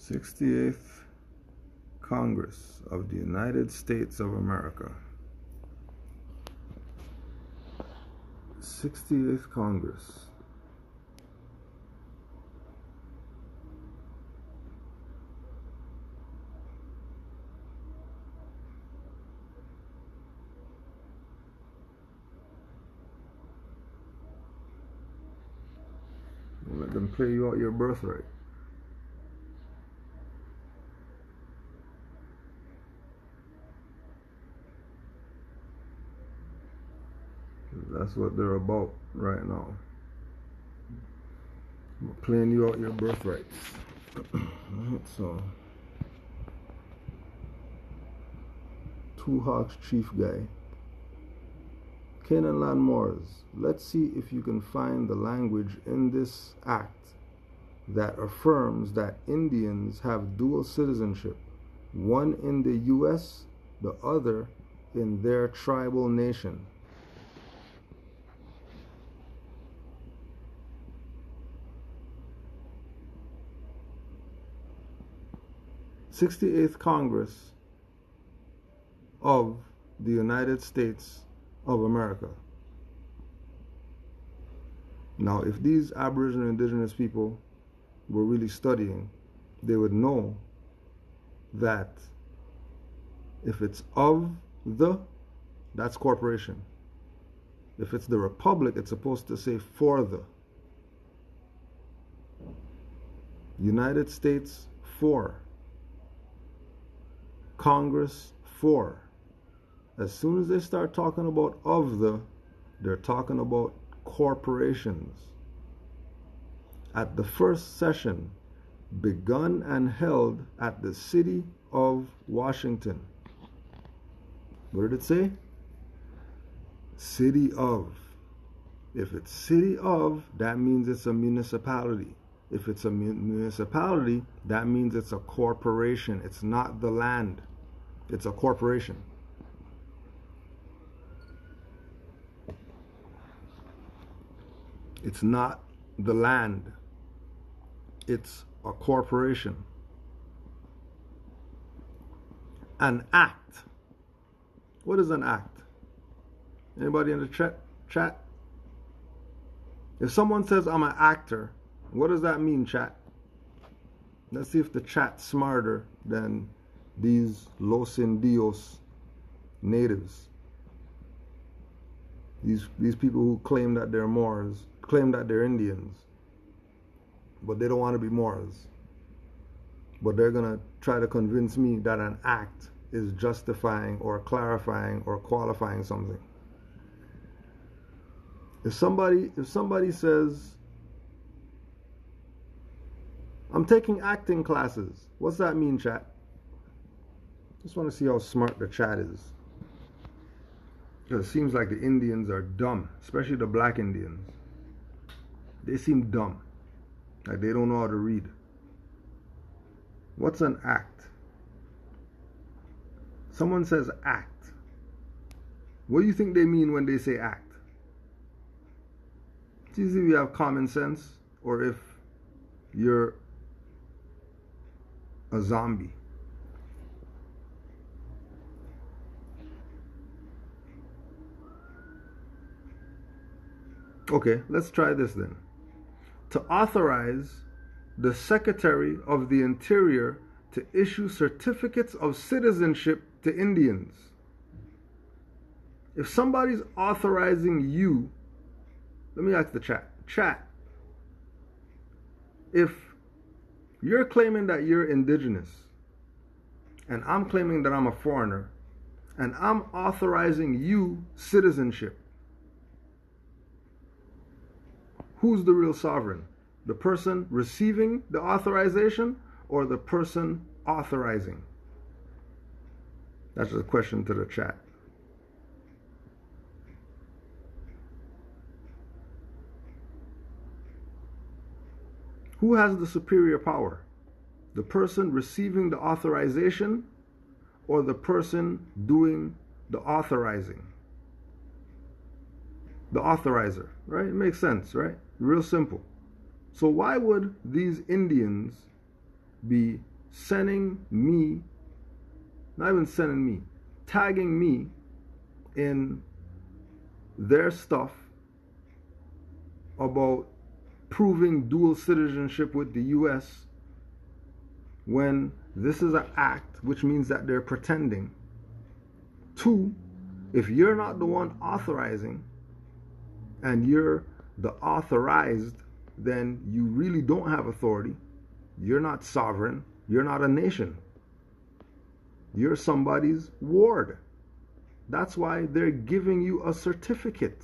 68th Congress of the United States of America. 68th Congress. Let them play you out your birthright. That's what they're about right now. Playing you out your birthrights. So, Two Hawks Chief Guy. Canaanland Moors. Let's see if you can find the language in this act that affirms that Indians have dual citizenship, one in the U.S., the other in their tribal nation. '68th Congress of the United States of America. Now, if these Aboriginal indigenous people were really studying, they would know that if it's of the, that's corporation. If it's the republic, it's supposed to say for the. United States for. Congress for. As soon as they start talking about of the, they're talking about corporations. At the first session, begun and held at the city of Washington. What did it say? City of. If it's city of, that means it's a municipality. If it's a municipality, that means it's a corporation. It's not the land. It's a corporation. It's not the land. It's a corporation. An act. What is an act? Anybody in the chat? If someone says I'm an actor, what does that mean, chat? Let's see if the chat's smarter than these LosSinDios natives. These people who claim that they're Moors, claim that they're Indians, but they don't want to be Moors. But they're going to try to convince me that an act is justifying or clarifying or qualifying something. If somebody says, I'm taking acting classes, what's that mean, chat? Just want to see how smart the chat is. Because it seems like the Indians are dumb, especially the black Indians. They seem dumb, like they don't know how to read. What's an act? Someone says act. What do you think they mean when they say act? It's easy if you have common sense or if you're a zombie. Okay, let's try this then. To authorize the Secretary of the Interior to issue certificates of citizenship to Indians. If somebody's authorizing you, let me ask the chat. Chat, if you're claiming that you're indigenous, and I'm claiming that I'm a foreigner, and I'm authorizing you citizenship, who's the real sovereign? The person receiving the authorization or the person authorizing? That's a question to the chat. Who has the superior power? The person receiving the authorization or the person doing the authorizing? The authorizer, right? It makes sense, right? Real simple. So why would these Indians be sending me, not even sending me, tagging me in their stuff about proving dual citizenship with the US, when this is an act, which means that they're pretending. Two, if you're not the one authorizing and you're the authorized, then you really don't have authority. You're not sovereign. You're not a nation. You're somebody's ward. That's why they're giving you a certificate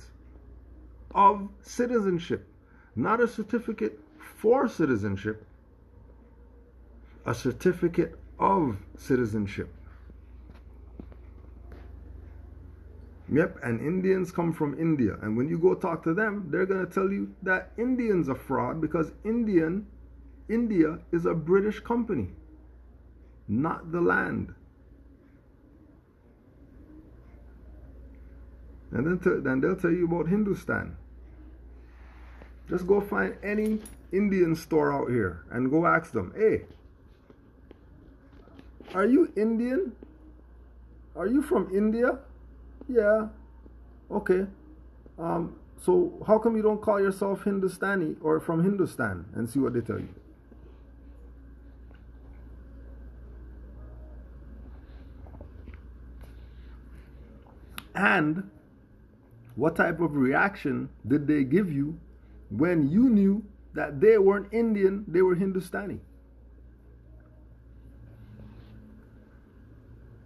of citizenship. Not a certificate for citizenship, a certificate of citizenship. Yep, and Indians come from India. And when you go talk to them, they're going to tell you that Indians are fraud because India is a British company, not the land. And then they'll tell you about Hindustan. Just go find any Indian store out here and go ask them, hey, are you Indian? Are you from India? Yeah. Okay. So how come you don't call yourself Hindustani or from Hindustan? And see what they tell you. And what type of reaction did they give you when you knew that they weren't Indian, they were Hindustani?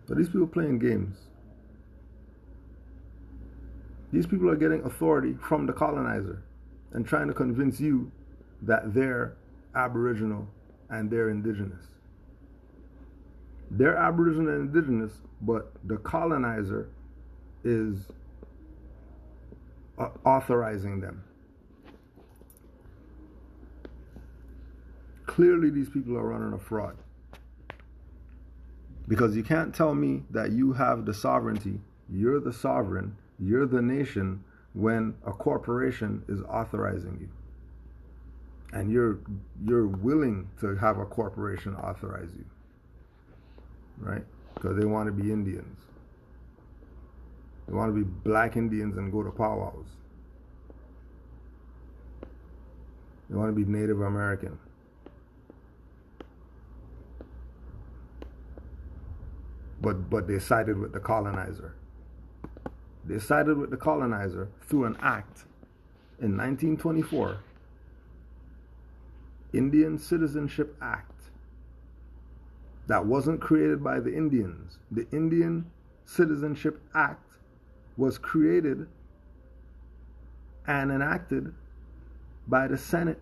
But these people playing games. These people are getting authority from the colonizer and trying to convince you that they're Aboriginal and they're indigenous. They're Aboriginal and indigenous, but the colonizer is authorizing them. Clearly, these people are running a fraud. Because you can't tell me that you have the sovereignty, you're the sovereign, you're the nation, when a corporation is authorizing you. And you're willing to have a corporation authorize you. Right? Because they want to be Indians. They want to be black Indians and go to powwows. They want to be Native American. But they sided with the colonizer. They sided with the colonizer through an act in 1924, Indian Citizenship Act, that wasn't created by the Indians. The Indian Citizenship Act was created and enacted by the Senate,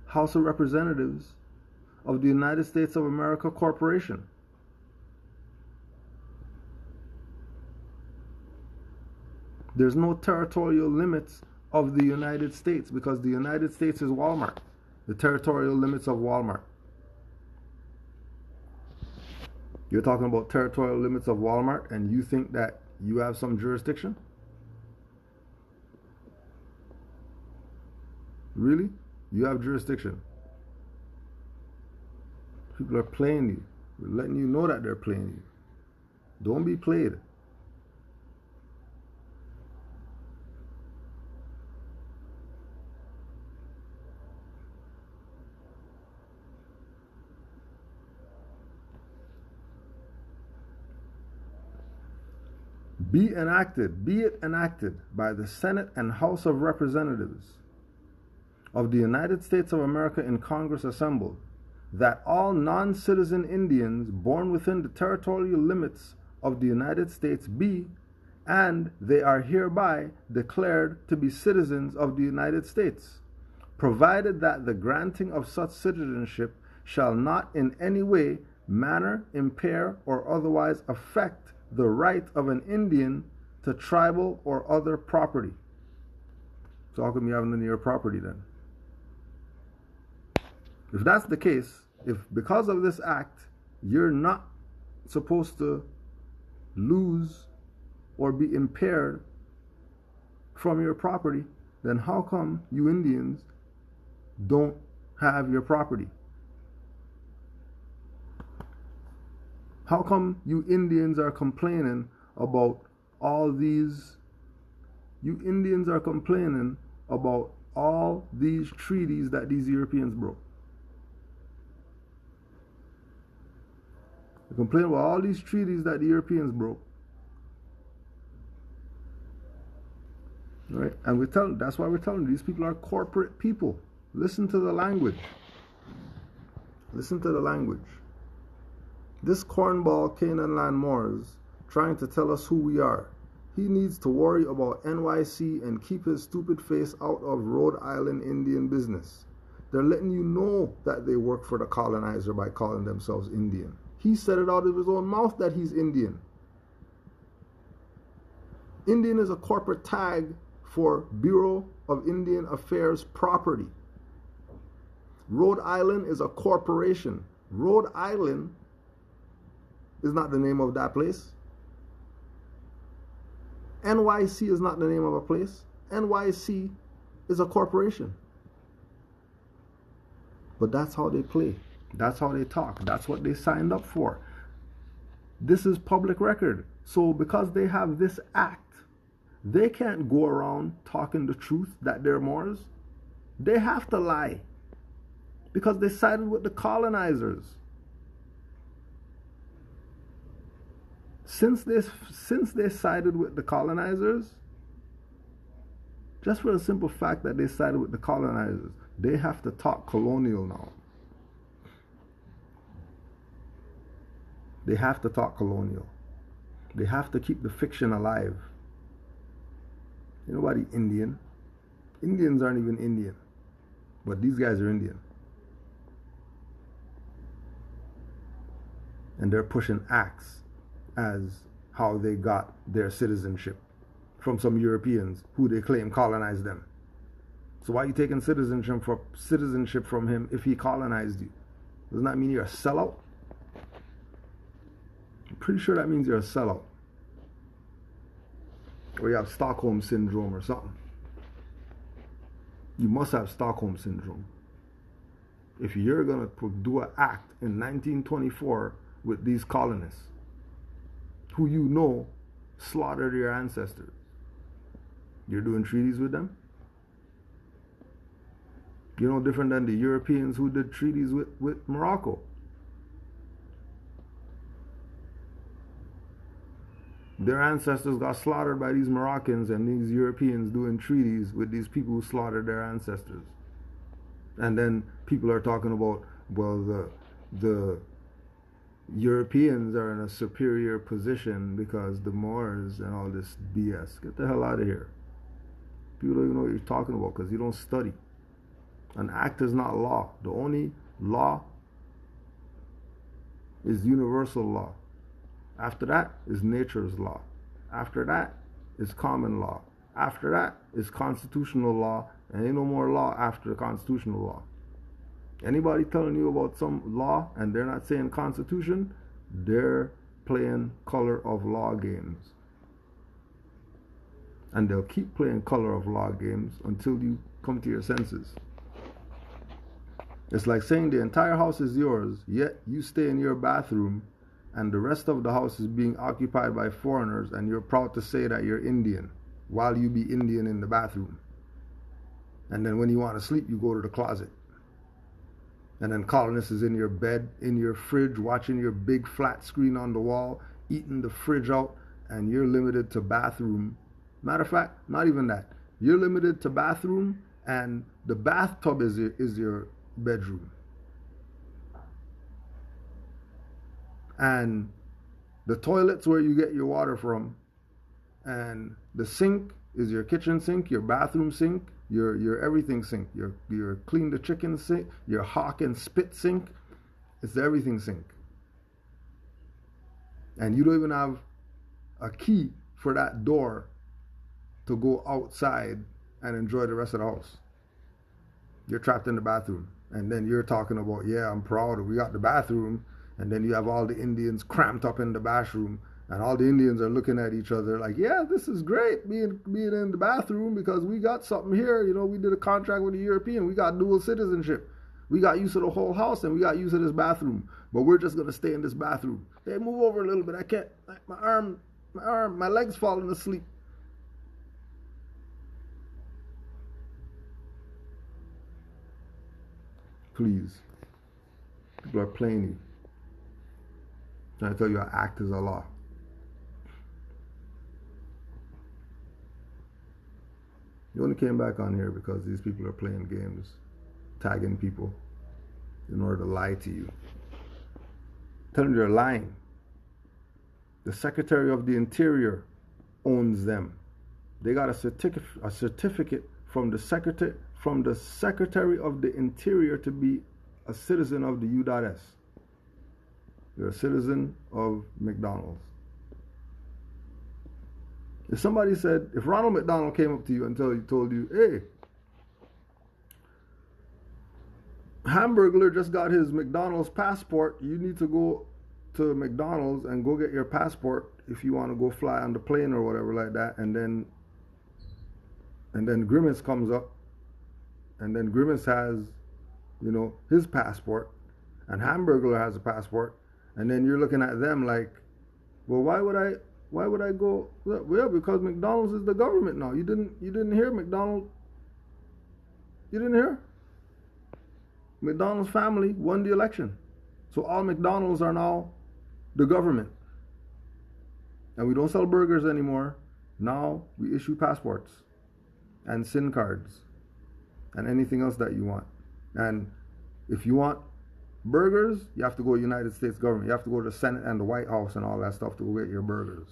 House of Representatives of the United States of America Corporation. There's no territorial limits of the United States because the United States is Walmart. The territorial limits of Walmart. You're talking about territorial limits of Walmart and you think that you have some jurisdiction? Really? You have jurisdiction. People are playing you. We're letting you know that they're playing you. Don't be played. Be it enacted by the Senate and House of Representatives of the United States of America in Congress assembled, that all non-citizen Indians born within the territorial limits of the United States be, and they are hereby declared to be citizens of the United States, provided that the granting of such citizenship shall not in any way, manner, impair, or otherwise affect the right of an Indian to tribal or other property. So how come you have none of your property then? If that's the case, if because of this act you're not supposed to lose or be impaired from your property, then how come you Indians don't have your property? How come you Indians are complaining about all these? You Indians are complaining about all these treaties that these Europeans broke. They complain about all these treaties that the Europeans broke. Right? And that's why we're telling you, these people are corporate people. Listen to the language. Listen to the language. This cornball Canaanland Moors trying to tell us who we are. He needs to worry about NYC and keep his stupid face out of Rhode Island Indian business. They're letting you know that they work for the colonizer by calling themselves Indian. He said it out of his own mouth that he's Indian. Indian is a corporate tag for Bureau of Indian Affairs property. Rhode Island is a corporation. Rhode Island is not the name of that place. NYC is not the name of a place. NYC is a corporation. But that's how they play. That's how they talk. That's what they signed up for. This is public record. So because they have this act, they can't go around talking the truth that they're Moors. They have to lie. Because they sided with the colonizers. Since they sided with the colonizers, just for the simple fact that they sided with the colonizers, they have to talk colonial now. They have to talk colonial. They have to keep the fiction alive. Ain't nobody Indian. Indians aren't even Indian. But these guys are Indian. And they're pushing acts as how they got their citizenship from some Europeans who they claim colonized them. So why are you taking citizenship from him if he colonized you? Doesn't that mean you're a sellout? I'm pretty sure that means you're a sellout. Or you have Stockholm Syndrome or something. You must have Stockholm Syndrome. If you're going to do an act in 1924 with these colonists, who you know slaughtered your ancestors, you're doing treaties with them? You're no different than the Europeans who did treaties with Morocco. Their ancestors got slaughtered by these Moroccans, and these Europeans doing treaties with these people who slaughtered their ancestors. And then people are talking about, well, the Europeans are in a superior position because the Moors and all this BS. Get the hell out of here. People don't even know what you're talking about because you don't study. An act is not law. The only law is universal law. After that is nature's law. After that is common law. After that is constitutional law, and ain't no more law after the constitutional law. Anybody telling you about some law and they're not saying constitution, they're playing color of law games. And they'll keep playing color of law games until you come to your senses. It's like saying the entire house is yours, yet you stay in your bathroom and the rest of the house is being occupied by foreigners, and you're proud to say that you're Indian while you be Indian in the bathroom. And then when you want to sleep, you go to the closet. And then colonists is in your bed, in your fridge, watching your big flat screen on the wall, eating the fridge out, and you're limited to bathroom. Matter of fact, not even that. You're limited to bathroom, and the bathtub is your bedroom. And the toilet's where you get your water from, and the sink is your kitchen sink, your bathroom sink, your everything sink, your clean the chicken sink, your hawk and spit sink. It's the everything sink. And you don't even have a key for that door to go outside and enjoy the rest of the house. You're trapped in the bathroom. And then you're talking about, yeah, I'm proud, we got the bathroom. And then you have all the Indians cramped up in the bathroom, and all the Indians are looking at each other like, yeah, this is great being in the bathroom because we got something here. You know, we did a contract with the European. We got dual citizenship. We got used to the whole house and we got used to this bathroom. But we're just going to stay in this bathroom. Hey, move over a little bit. I can't. My leg's falling asleep. Please. People are playing you. Trying to tell you an act is a law. You only came back on here because these people are playing games, tagging people in order to lie to you. Tell them they're lying. The Secretary of the Interior owns them. They got a certificate from the Secretary of the Interior to be a citizen of the U.S. You're a citizen of McDonald's. If somebody said, if Ronald McDonald came up to you and told you, hey, Hamburglar just got his McDonald's passport, you need to go to McDonald's and go get your passport if you want to go fly on the plane or whatever like that, and then Grimace comes up, and then Grimace has, his passport, and Hamburglar has a passport, and then you're looking at them like, well, why would I go? Well, because McDonald's is the government now. You didn't hear McDonald's? You didn't hear? McDonald's family won the election. So all McDonald's are now the government. And we don't sell burgers anymore. Now we issue passports and SIM cards and anything else that you want. And if you want burgers, you have to go to the United States government. You have to go to the Senate and the White House and all that stuff to go get your burgers.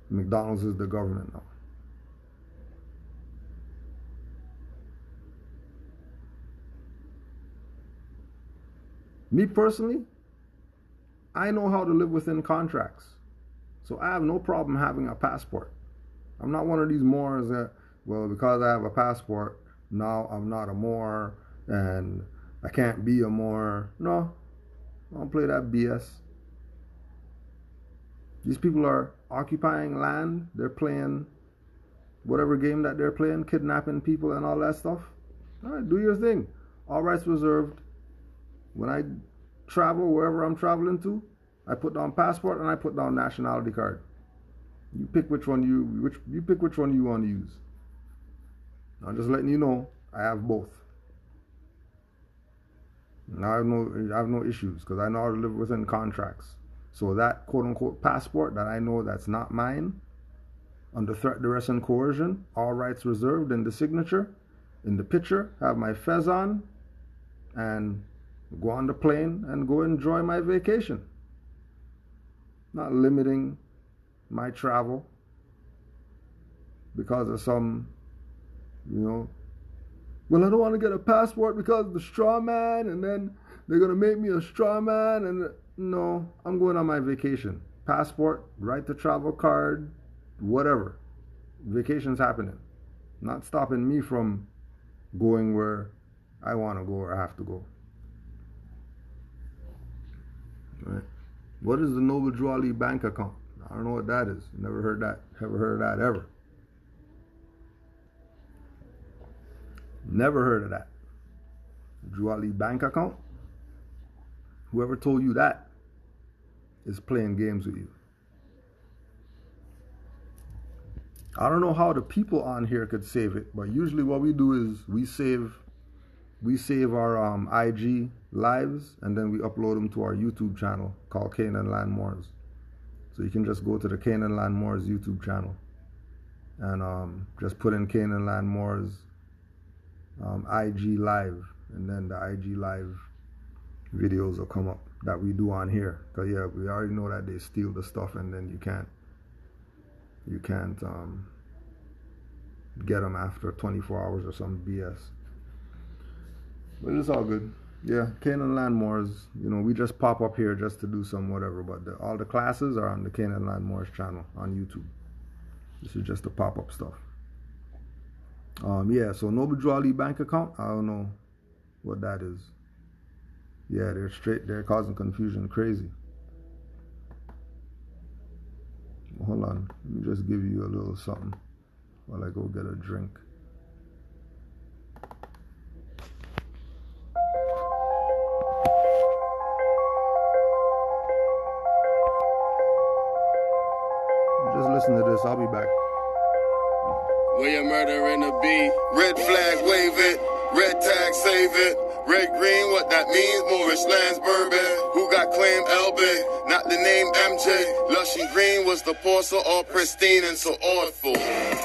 McDonald's is the government now. Me personally, I know how to live within contracts. So I have no problem having a passport. I'm not one of these Moors that, well, because I have a passport, now I'm not a Moor and I can't be a Moor. No, I don't play that BS. These people are occupying land. They're playing whatever game that they're playing, kidnapping people and all that stuff. All right, do your thing. All rights reserved. When I travel wherever I'm traveling to, I put down passport and I put down nationality card. You pick which one you want to use. I'm just letting you know I have both. Now I have no issues because I know how to live within contracts. So that quote unquote passport that I know that's not mine, under threat, duress, and coercion, all rights reserved in the signature, in the picture, have my fez on, and go on the plane and go enjoy my vacation. Not limiting my travel because of some, well, I don't want to get a passport because of the straw man, and then they're going to make me a straw man. And no, I'm going on my vacation. Passport, right to travel card, whatever. Vacation's happening. Not stopping me from going where I want to go or have to go. Right. What is the Noble Jubilee bank account? I don't know what that is. Never heard that. Never heard of that ever. Never heard of that. Jubilee bank account? Whoever told you that is playing games with you. I don't know how the people on here could save it, but usually what we do is we save our IG lives and then we upload them to our YouTube channel called Canaanland Moors. So you can just go to the Canaanland Moors YouTube channel and just put in Canaanland Moors IG live, and then the IG live videos will come up that we do on here. Cause yeah, we already know that they steal the stuff and then you can't get them after 24 hours or some BS. But it's all good. Yeah, Canaanland Moors, we just pop up here just to do some whatever, but all the classes are on the Canaanland Moors channel on YouTube. This is just the pop-up stuff. Yeah, so Noble Jubilee bank account, I don't know what that is. Yeah, they're causing confusion crazy. Hold on, let me just give you a little something while I go get a drink. listen to this. I'll be back. William murder in the beat. Red flag, wave it. Red tag, save it. Red, green, what that means? Moorish lands, bourbon. Who got claim LB? Not the name MJ. Lush and green was the porcelain, all pristine and so awful.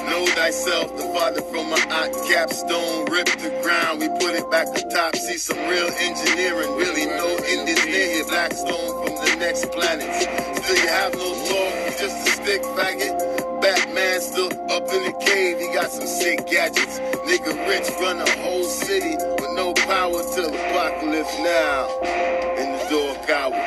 Know thyself, the father from my aunt capstone. Rip the ground, we put it back atop. See some real engineering. Really no Indians near here. Blackstone from the next planet. Still you have no talk, you just a stick faggot. Batman still up in the cave, he got some sick gadgets. Nigga rich run a whole city with no power till apocalypse now. In the door cower.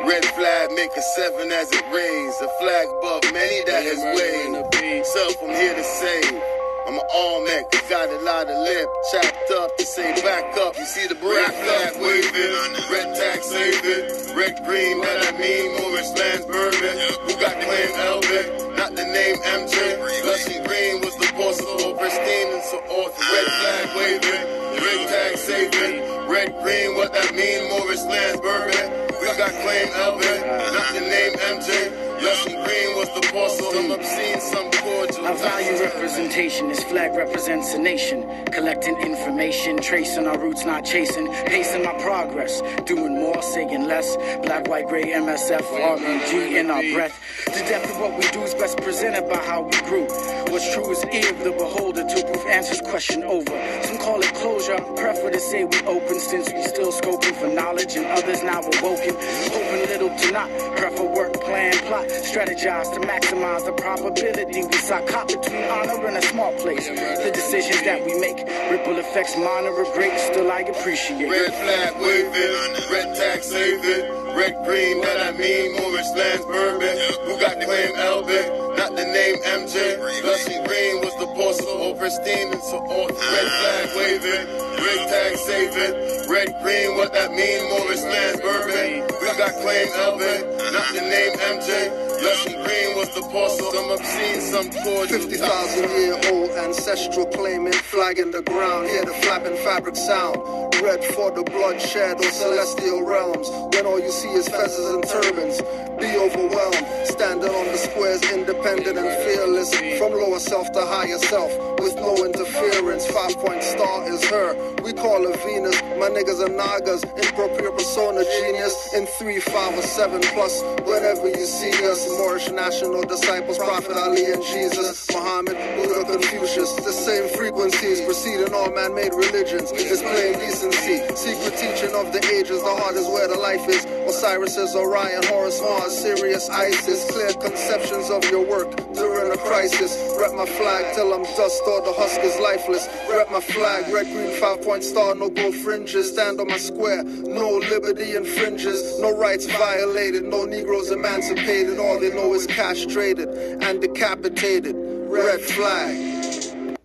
Red flag make a 7 as it rains. A flag above many that has waved. Self I'm here to save. I'm an all-neck, got a lot of lip, chopped up to say back up. You see the red flag waving, red tag saving, red green, that I mean, Moorish lands bourbon. Who got claim Elvin? Not the name MJ. Lush and green was the porcelain, pristine and so forth. Red flag waving, red tag saving, red green, what that mean, Moorish lands bourbon. We got claim Elvin, not the name MJ. Lush and green was the porcelain, some obscene, some cordial. Our value representation, this flag represents a nation. Collecting information, tracing our roots, not chasing. Pacing my progress, doing more, saying less. Black, white, gray, MSF, RMG in our breath. The depth of what we do is best presented by how we grew. What's true is ear of the beholder to proof answers question over. Some call it closure, I prefer to say we open since we still scoping for knowledge and others now awoken. Hoping little to not, prefer work, plan, plot. Strategize to maximize the probability we saw caught between honor and a small place. The decisions that we make, ripple effects minor or great, still I appreciate. Red flag waving, red tag saving, red green, that I mean, Moorish lands bourbon. Who got claim Elvin? Not the name MJ. Lush and green was the porcelain, all pristine and so on. Red flag waving, red tag saving, red green, what that mean, Moorish lands bourbon. We got claim Elvin, not the name MJ. Lush and green was the porcelain, some obscene, some cordial. 50,000-year-old ancestral claimant, flag in the ground, hear the flapping fabric sound. Red for the bloodshed or celestial realms. When all you see is feathers and turbans, be overwhelmed. Standing on the squares, independent and fearless. From lower self to higher self, with no interference. 5-point star is her. We call her Venus. My niggas are Nagas, improper persona genius. In 3, 5, or 7 plus. Whenever you see us, Moorish national disciples, Prophet Ali and Jesus, Muhammad, Buddha, Confucius. The same frequencies preceding all man-made religions. It's plain decency. Secret teaching of the ages, the heart is where the life is. Osiris is Orion, Horus, Mars, Sirius, Isis. Clear conceptions of your work during a crisis. Rep my flag till I'm dust or the husk is lifeless. Rep my flag, red, green, 5-point star, no gold fringes. Stand on my square, no liberty infringes. No rights violated, no Negroes emancipated. All they know is castrated and decapitated. Red flag.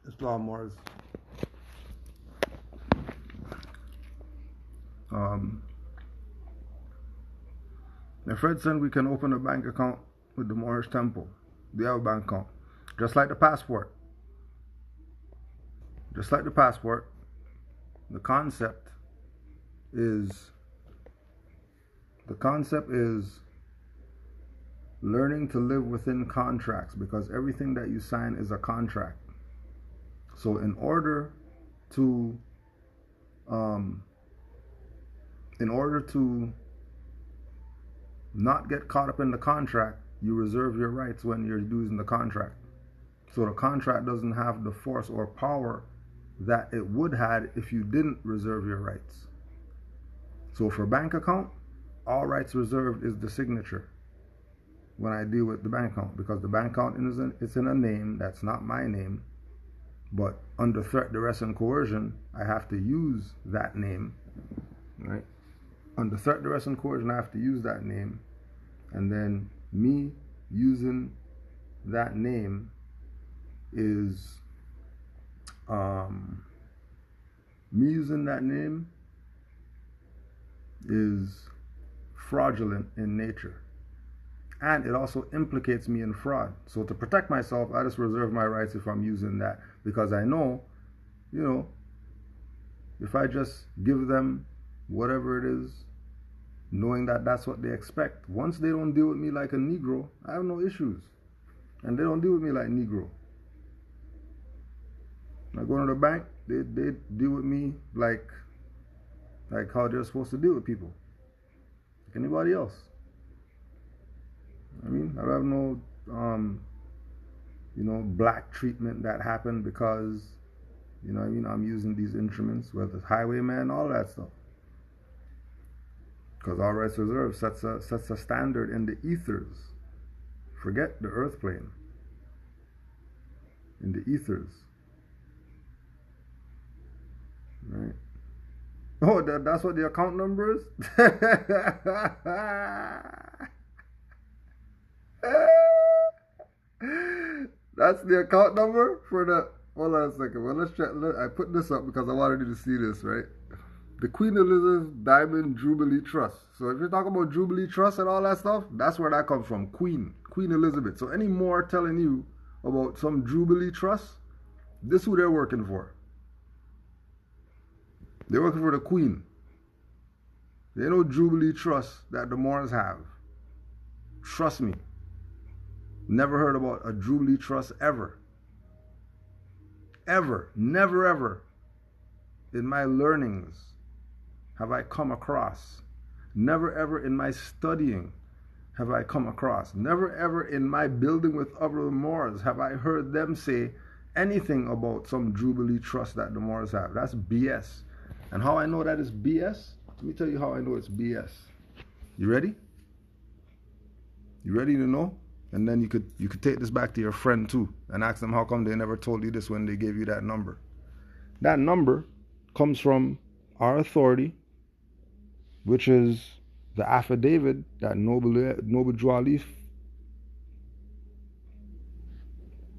Islam Mars. My friend said we can open a bank account with the Moorish Temple. They have a bank account. Just like the passport. Just like the passport, the concept is learning to live within contracts, because everything that you sign is a contract. So in order to not get caught up in the contract, you reserve your rights when you're using the contract. So the contract doesn't have the force or power that it would have if you didn't reserve your rights. So for bank account, all rights reserved is the signature when I deal with the bank account, because the bank account it's in a name that's not my name, but under threat, duress, and coercion, I have to use that name, right? Under threat, duress, and coercion, I have to use that name, and then me using that name is fraudulent in nature, and it also implicates me in fraud. So to protect myself, I just reserve my rights if I'm using that, because I know, if I just give them whatever it is, knowing that that's what they expect, once they don't deal with me like a Negro, I have no issues. And they don't deal with me like Negro. When I go to the bank, they deal with me like how they're supposed to deal with people. Like anybody else. I mean, I don't have no black treatment that happened because, I'm using these instruments, whether it's highwayman, all that stuff. Because all rights reserved sets a standard in the ethers. Forget the earth plane. In the ethers. Right? Oh, that's what the account number is? That's the account number for the... Hold on a second. Well, let's check. I put this up because I wanted you to see this, right? The Queen Elizabeth Diamond Jubilee Trust. So if you're talking about Jubilee Trust and all that stuff, that's where that comes from. Queen Elizabeth. So any more telling you about some Jubilee Trust, this is who they're working for. They're working for the Queen. There ain't no Jubilee Trust that the Moors have. Trust me. Never heard about a Jubilee Trust ever. Ever. Never ever. In my learnings have I come across. Never ever in my studying have I come across. Never ever in my building with other Moors have I heard them say anything about some Jubilee Trust that the Moors have. That's BS. And how I know that is BS? Let me tell you how I know it's BS. You ready? You ready to know? And then you could take this back to your friend too and ask them how come they never told you this when they gave you that number. That number comes from our authority, which is the affidavit that Noble Jubilee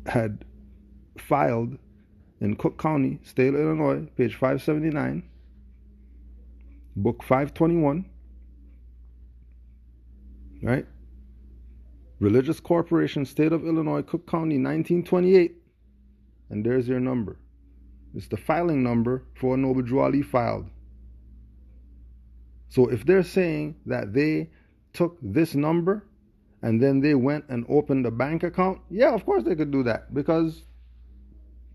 had filed in Cook County, State of Illinois, page 579, book 521, right? Religious Corporation, State of Illinois, Cook County, 1928. And there's your number. It's the filing number for Noble Jubilee filed. So if they're saying that they took this number and then they went and opened a bank account, yeah, of course they could do that. Because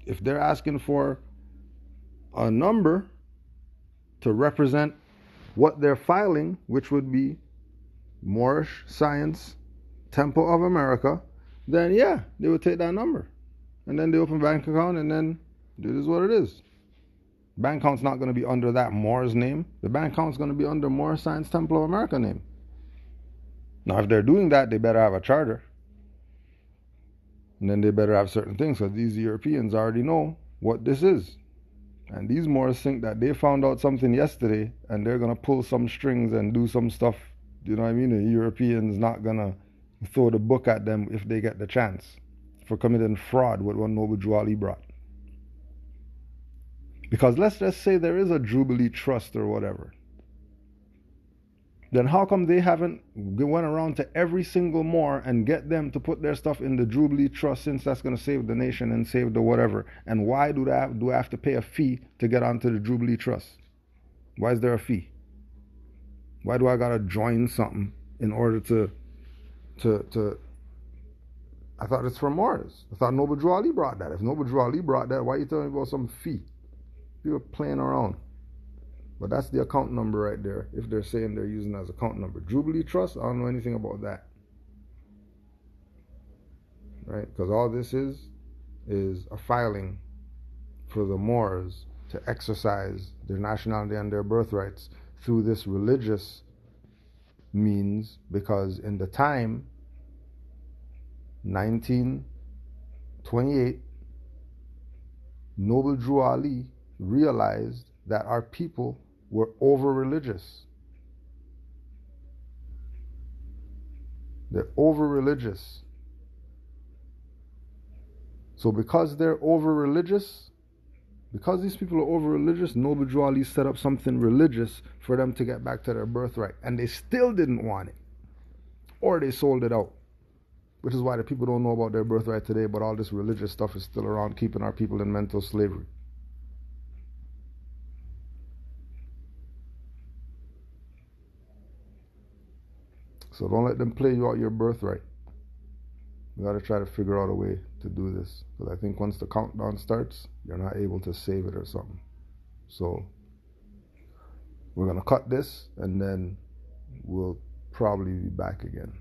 if they're asking for a number to represent what they're filing, which would be Moorish Science Temple of America, then yeah, they would take that number. And then they open a bank account and then this is what it is. Bank account's not going to be under that Moor's name. The bank account's going to be under Moorish Science Temple of America name. Now if they're doing that, they better have a charter. And then they better have certain things, because these Europeans already know what this is. And these Moors think that they found out something yesterday and they're going to pull some strings and do some stuff. You know what I mean? The Europeans not going to throw the book at them if they get the chance for committing fraud with what Noble Jubilee brought. Because let's just say there is a Jubilee Trust or whatever. Then how come they haven't went around to every single Moor and get them to put their stuff in the Jubilee Trust, since that's going to save the nation and save the whatever? And why do I have to pay a fee to get onto the Jubilee Trust? Why is there a fee? Why do I got to join something in order to I thought it's for Moors. I thought Noble Jubilee brought that. If Noble Jubilee brought that, why are you telling me about some fee? People playing around. But that's the account number right there, if they're saying they're using it as account number. Jubilee Trust, I don't know anything about that. Right? Because all this is a filing for the Moors to exercise their nationality and their birthrights through this religious means, because in the time 1928, Noble Jubilee realized that our people were over-religious. They're over-religious. So because they're over-religious, because these people are over-religious, Noble Jubilee set up something religious for them to get back to their birthright. And they still didn't want it. Or they sold it out. Which is why the people don't know about their birthright today, but all this religious stuff is still around, keeping our people in mental slavery. So don't let them play you out your birthright. We got to try to figure out a way to do this, because I think once the countdown starts, you're not able to save it or something. So we're going to cut this, and then we'll probably be back again.